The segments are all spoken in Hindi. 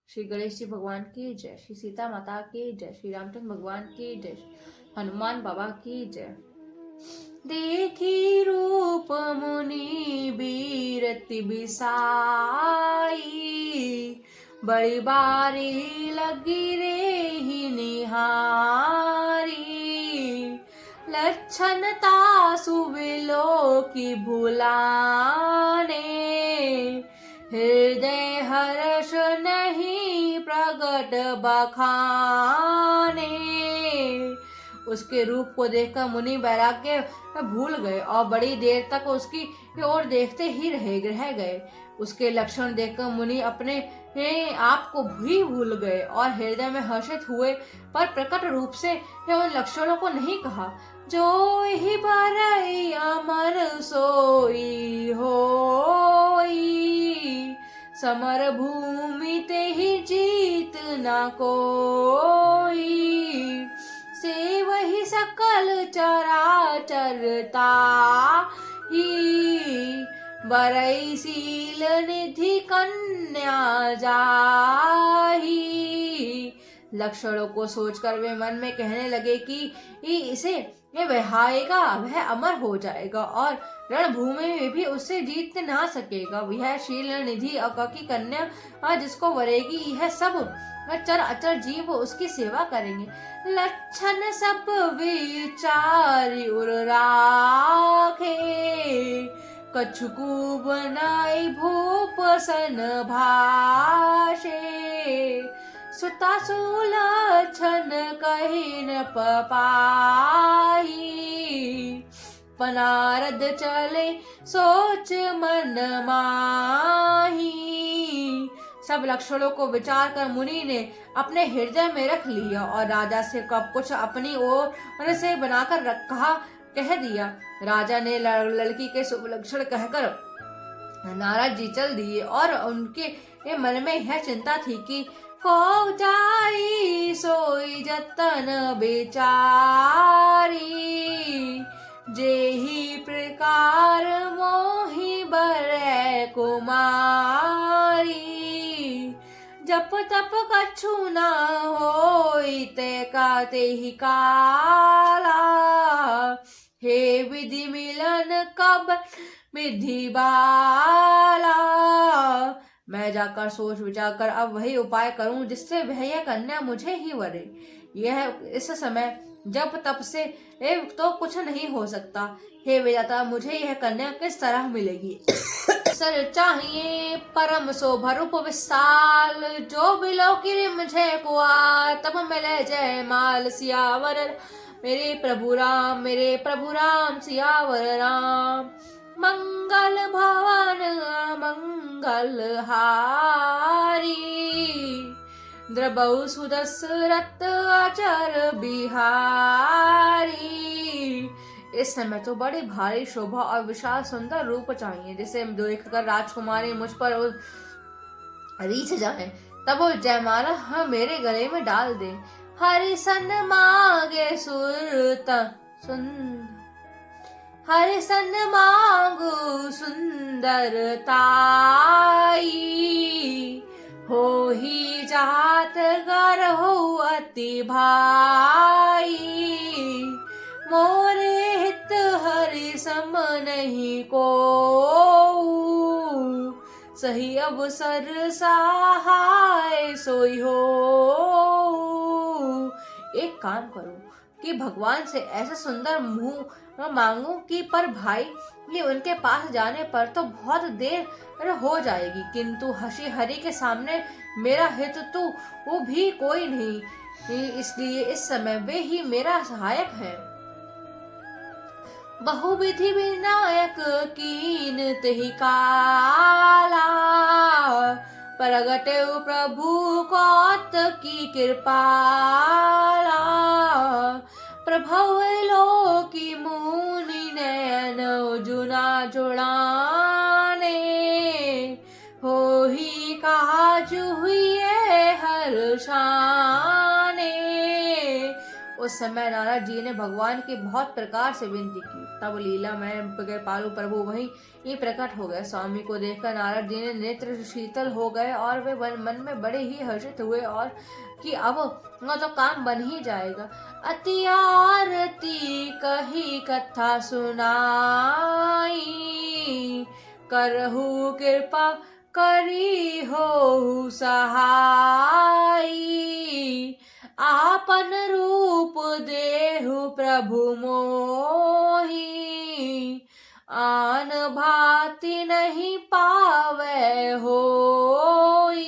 श्री गणेश जी भगवान की जय, श्री सीता माता की जय, श्री रामचंद्र भगवान की जय, हनुमान बाबा की जय। देखी रूप मुनि बीरति बिसाई, बड़ी बारी लगी रे ही निहारी। लक्षणता सुविलो की भुलाने, हृदय हर्ष नहीं प्रगट बखाने। उसके रूप को देखकर मुनि वैराग्य भूल गए और बड़ी देर तक उसकी ओर देखते ही रह गए। उसके लक्षण देखकर मुनि अपने आप को भी भूल गए और हृदय में हर्षित हुए, पर प्रकट रूप से उन लक्षणों को नहीं कहा। जो ही बरई अमर सोई होई, समर भूमि ते ही जीत न कोई। से वही सकल चराचरता ही, बरई सील निधि कन्या जाही। लक्षणों को सोचकर वे मन में कहने लगे कि इसे ये बहाएगा, वह अमर हो जाएगा और रणभूमि में भी उससे जीत ना सकेगा। वह शील निधि की कन्या जिसको वरेगी, यह सब चर अचर जीव उसकी सेवा करेंगे। लक्षण सब विचारी उर राखे, कछुकु बनाई भूप सन भाषे। सुता सुलक्षण कही न पाई, पनारद चले सोच मन माही। सब लक्षणों को विचार कर मुनि ने अपने हृदय में रख लिया और राजा से कब कुछ अपनी ओर से बनाकर कह दिया। राजा ने लड़की के शुभ लक्षण कहकर नारद जी चल दिए और उनके मन में यह चिंता थी कि को जाई सोई जतन बेचारी, जेहि प्रकार मोहि बरै कुमारी। जप तप कछु न होई ते का तेहि काला, हे विधि मिलन कब विधि बाला। मैं जाकर सोच विचार कर अब वही उपाय करूं जिससे वह यह कन्या मुझे ही वरे। यह इस समय जब तब से तो कुछ नहीं हो सकता। हे विधाता, मुझे यह कन्या किस तरह मिलेगी? सर चाहिए परम शोभा रूप विशाल, जो बिलो की मुझे कुआ तब मिले जय माल। सियावर मेरे प्रभु राम सियावर राम। मंगल भवन मंगल हारी, द्रबहु सुदशरथ अचर बिहारी। इस समय तो बड़ी भारी शोभा और विशाल सुंदर रूप चाहिए, जिसे देखकर राजकुमारी मुझ पर रीछ जाए। तब वो जयमाला मेरे गले में डाल दे। हरि सन मांगे हरि सन मांगू सुंदरताई, हो ही जात गर हो अति भाई। मोरे हित हरि सम नहीं को, सही अवसर सहाय सोई हो। एक काम करो कि भगवान से ऐसा सुंदर मुंह मांगू कि पर भाई ये उनके पास जाने पर तो बहुत देर हो जाएगी, किंतु हसी हरि के सामने मेरा हित तो वो भी कोई नहीं, इसलिए इस समय वे ही मेरा सहायक है। बहुविधि विनायक कीन तेहि काला, प्रगटे प्रभु कौत की कृपाला। प्रभव लोकी मुनि नयन जुना जुड़ाने, हो ही काज हुए हर्षाने। उस समय नारद जी ने भगवान की बहुत प्रकार से विनती की। तब लीला में कृपालु प्रभु वहीं ही प्रकट हो गए। स्वामी को देखकर नारद जी ने नेत्र शीतल हो गए और वे मन में बड़े ही हर्षित हुए और कि अब तो काम बन ही जाएगा। अति आरती कही कथा सुनाई, करहु कृपा करी हो सहाई। आपन रूप देहु प्रभु मोही, आन भांति नहीं पावे होई।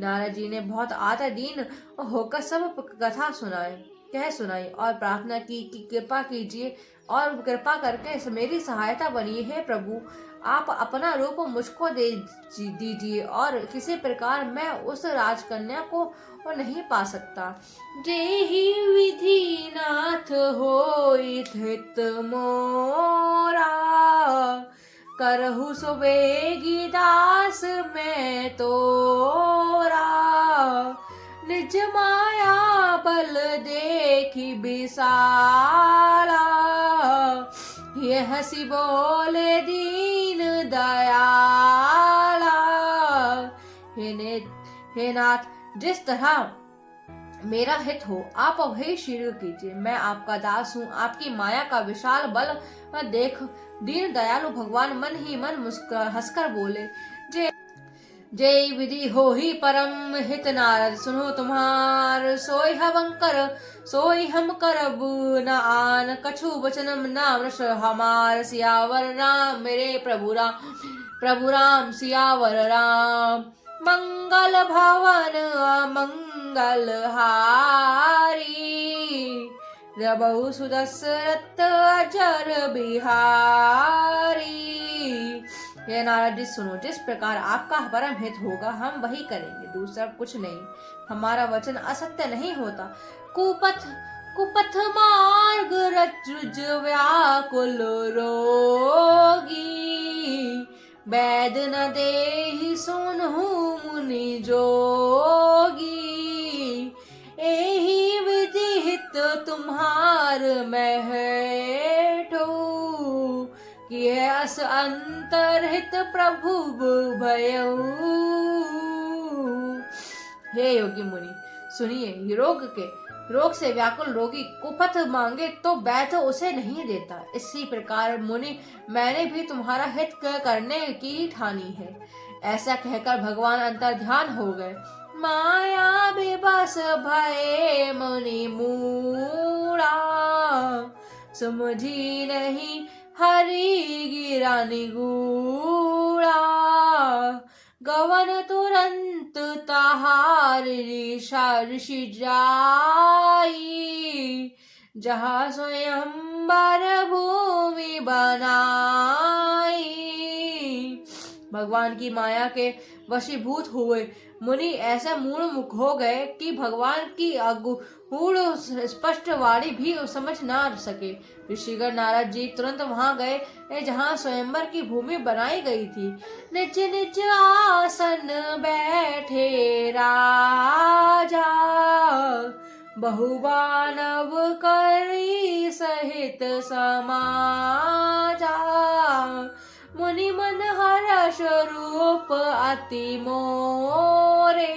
नारद जी ने बहुत आतर दीन होकर सब कथा सुनाई और प्रार्थना की कि कृपा कीजिए और कृपा करके मेरी सहायता बनिए। हे प्रभु, आप अपना रूप मुझको दे दीजिए और किसी प्रकार मैं उस राजकन्या को नहीं पा सकता। जेहि विधि नाथ होई हित मोरा, करहु सुबेगी दास में तोरा। निज माया बल देखी विशाला, ये हंसी बोले दीन दयाला। हे नाथ, जिस तरह मेरा हित हो आप वही शीघ्र कीजिए। मैं आपका दास हूँ। आपकी माया का विशाल बल देख दीन दयालु भगवान मन ही मन हंसकर बोले, जय विधि हो ही परम हित नारद सुनो तुम्हार। सोई हम करब न आन, कछु वचनम न वृष हमार। सियावर राम मेरे प्रभु राम सियावर राम। मंगल भवन अमंगल हारी, रबहु सुदशरथ अजर बिहारी। हे नारद जी सुनो, जिस प्रकार आपका परम हित होगा हम वही करेंगे, दूसरा कुछ नहीं। हमारा वचन असत्य नहीं होता। कुपथ मार्ग रज्जुज व्याकुल रोगी, वैद न देहि सुनहु मुनि जोगी। एहि विधि हित तुम्हार मैं हेठो, किए अस अंतरहित प्रभु भयऊ। हे योगी मुनि सुनिए, रोग से व्याकुल रोगी कुपथ मांगे तो वैद्य उसे नहीं देता। इसी प्रकार मुनि मैंने भी तुम्हारा हित करने की ठानी है। ऐसा कहकर भगवान अंतर ध्यान हो गए। माया बेबस भये मुनि मूढ़ा, समझी नहीं हरि गिरा निगूढ़ा। गवन तुरंत तहार ऋषि जाई, जहाँ स्वयंवर भूमि बनाई। भगवान की माया के वशीभूत हुए मुनि ऐसा मूढ़ मुख हो गए कि भगवान की गूढ़ स्पष्ट वाणी भी समझ ना सके। ऋषिगण नारद जी तुरंत वहां गए जहाँ स्वयंवर की भूमि बनाई गई थी। निज निज आसन बैठे राजा, बहुबानव करी सहित समाजा। मुनि मन हर्ष रूप अति मोरे,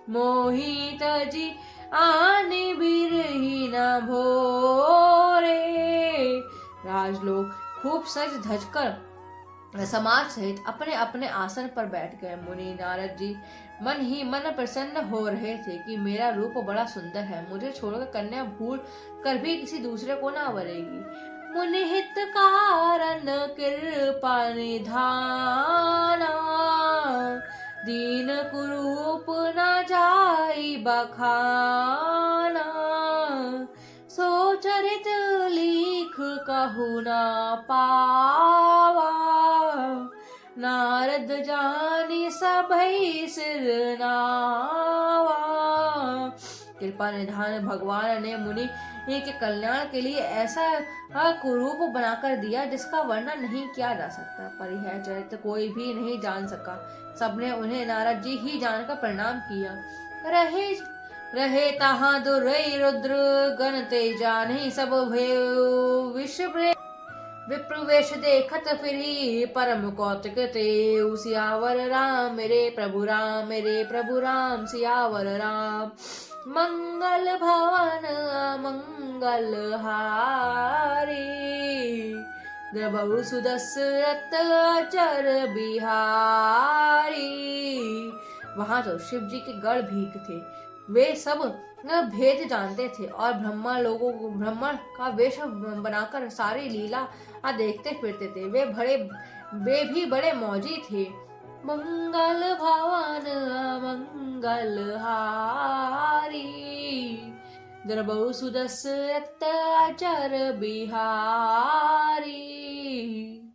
मोहित जी आने बिरही न भोरे। राजलोग खूब सज धज कर समाज सहित अपने अपने आसन पर बैठ गए। मुनि नारद जी मन ही मन प्रसन्न हो रहे थे कि मेरा रूप बड़ा सुंदर है, मुझे छोड़कर कन्या भूल कर भी किसी दूसरे को ना वरेगी। मुनि हित कारण कृपा निधाना, दीन कुरूप न जाई बखाना। सोचरित लिख कहु न पावा, नारद जानी सभई सिर नावा। कृपा निधान भगवान ने मुनि के कल्याण के लिए ऐसा कुरूप बनाकर दिया जिसका वर्णन नहीं किया जा सकता। पर यह चरित्र कोई भी नहीं जान सका। सबने उन्हें नारद जी ही जानकर प्रणाम किया। रहे तहाँ दुर्रई रुद्र गण ते जाने सब भयो विश्व विप्रवेश देखत फिरी परम कौतुक ते सियावर राम मेरे प्रभु राम सियावर राम मंगल भवन मंगल हारी द्रबहु सुदशरथ अचर बिहारी। वहां तो शिव जी के गढ़ भीख थे। वे सब भेद जानते थे और ब्राह्मण का वेश बनाकर सारी लीला देखते फिरते थे। वे भी बड़े मौजी थे। मंगल भवन मंगल हारी द्रबहु सुदशरथ अचर बिहारी।